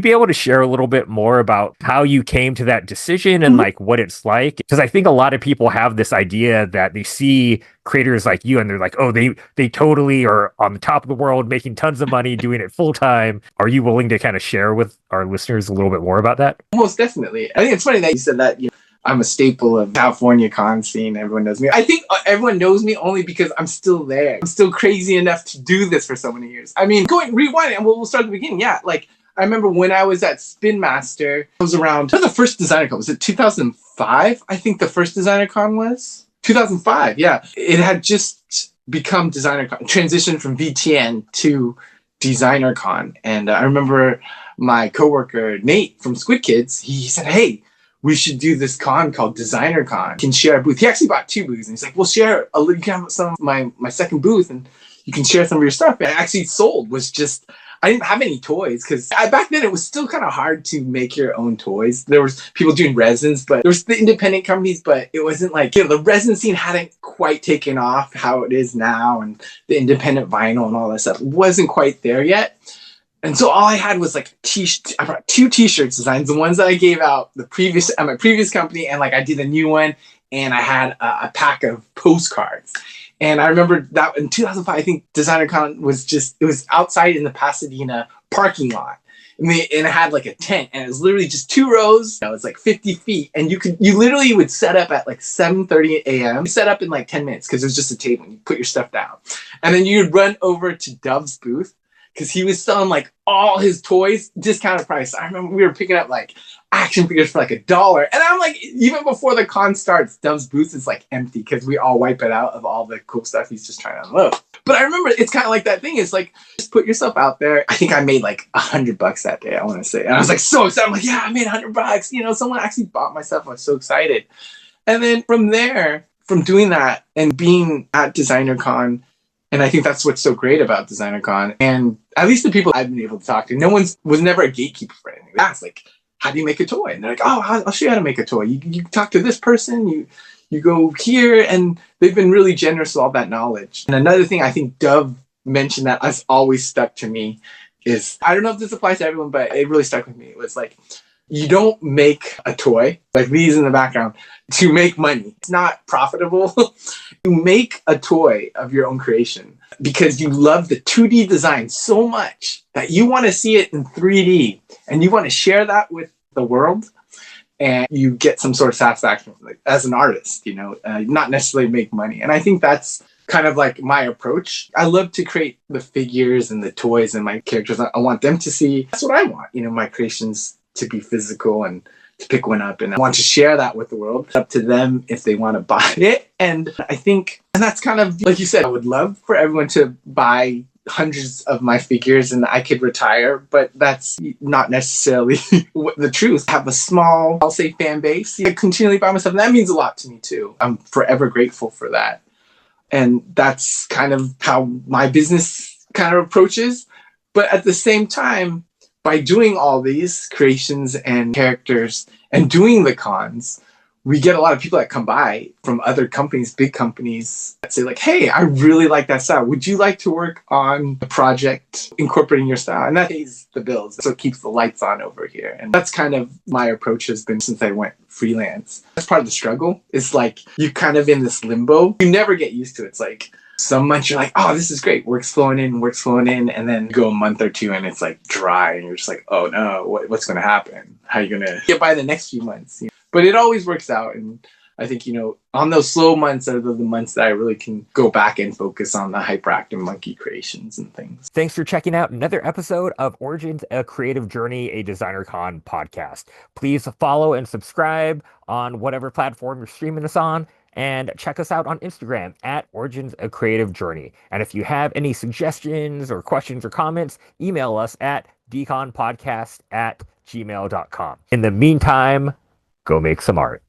you be able to share a little bit more about how you came to that decision and like what it's like? Because I think a lot of people have this idea that they see creators like you and they're like, oh, they totally are on the top of the world, making tons of money, doing it full time. Are you willing to kind of share with our listeners a little bit more about that? Most definitely. I think it's funny that you said that. I'm a staple of California con scene. Everyone knows me. I think everyone knows me only because I'm still there. I'm still crazy enough to do this for so many years. I mean, rewind and we'll start at the beginning. Yeah, like I remember when I was at Spin Master, I was around the first DesignerCon. Was it 2005? I think the first DesignerCon was 2005. Yeah, it had just become DesignerCon, transitioned from VTN to DesignerCon, and I remember my coworker Nate from Squid Kids. He said, "Hey, we should do this con called DesignerCon. You can share a booth." He actually bought 2 booths, and he's like, "We'll share a little. You can have some of my second booth, and you can share some of your stuff." And I actually sold was just. I didn't have any toys because back then it was still kind of hard to make your own toys. There was people doing resins, but there was the independent companies, but it wasn't like, the resin scene hadn't quite taken off how it is now, and the independent vinyl and all that stuff wasn't quite there yet. And so all I had was like I brought 2 t-shirt designs, the ones that I gave out at my previous company, and like I did a new one, and I had a pack of postcards. And I remember that in 2005, I think DesignerCon it was outside in the Pasadena parking lot. And it had like a tent, and it was literally just 2 rows. It was like 50 feet. And you literally would set up at like 7:30 a.m. You set up in like 10 minutes because it was just a table and you put your stuff down. And then you'd run over to Dove's booth because he was selling like all his toys, discounted price. I remember we were picking up like action figures for like $1. And I'm like, even before the con starts, Dove's booth is like empty because we all wipe it out of all the cool stuff he's just trying to unload. But I remember it's kind of like that thing. It's like, just put yourself out there. I think I made like $100 that day, I want to say. And I was like so excited. I'm like, yeah, I made $100. Someone actually bought my stuff. I was so excited. And then from there, from doing that and being at DesignerCon, and I think that's what's so great about DesignerCon, and at least the people I've been able to talk to, was never a gatekeeper for anything. They asked, like, how do you make a toy? And they're like, oh, I'll show you how to make a toy. You talk to this person, you go here, and they've been really generous with all that knowledge. And another thing I think Dove mentioned that has always stuck to me is, I don't know if this applies to everyone, but it really stuck with me. It was like, you don't make a toy, like these in the background, to make money. It's not profitable. You make a toy of your own creation because you love the 2D design so much that you want to see it in 3D and you want to share that with the world, and you get some sort of satisfaction from it as an artist, not necessarily make money. And I think that's kind of like my approach. I love to create the figures and the toys and my characters. I want them to see, that's what I want, my creations to be physical and to pick one up, and I want to share that with the world. It's up to them if they want to buy it. And I think, and that's kind of, like you said, I would love for everyone to buy hundreds of my figures and I could retire, but that's not necessarily the truth. I have a small, I'll say, fan base. I continually buy myself, and that means a lot to me too. I'm forever grateful for that. And that's kind of how my business kind of approaches. But at the same time, by doing all these creations and characters and doing the cons, we get a lot of people that come by from other companies, big companies, that say like, hey, I really like that style. Would you like to work on a project incorporating your style? And that pays the bills. So it keeps the lights on over here. And that's kind of my approach has been since I went freelance. That's part of the struggle. It's like you're kind of in this limbo. You never get used to it. It's like, some months you're like, oh, this is great. Work's flowing in. And then you go a month or two and it's like dry. And you're just like, oh no, what's going to happen? How are you going to get by the next few months? But it always works out. And I think, on those slow months are the months that I really can go back and focus on the Hyperactive Monkey creations and things. Thanks for checking out another episode of Origins, A Creative Journey, a DesignerCon podcast. Please follow and subscribe on whatever platform you're streaming us on. And check us out on Instagram at Origins A Creative Journey. And if you have any suggestions or questions or comments, email us at deconpodcast@gmail.com. In the meantime, go make some art.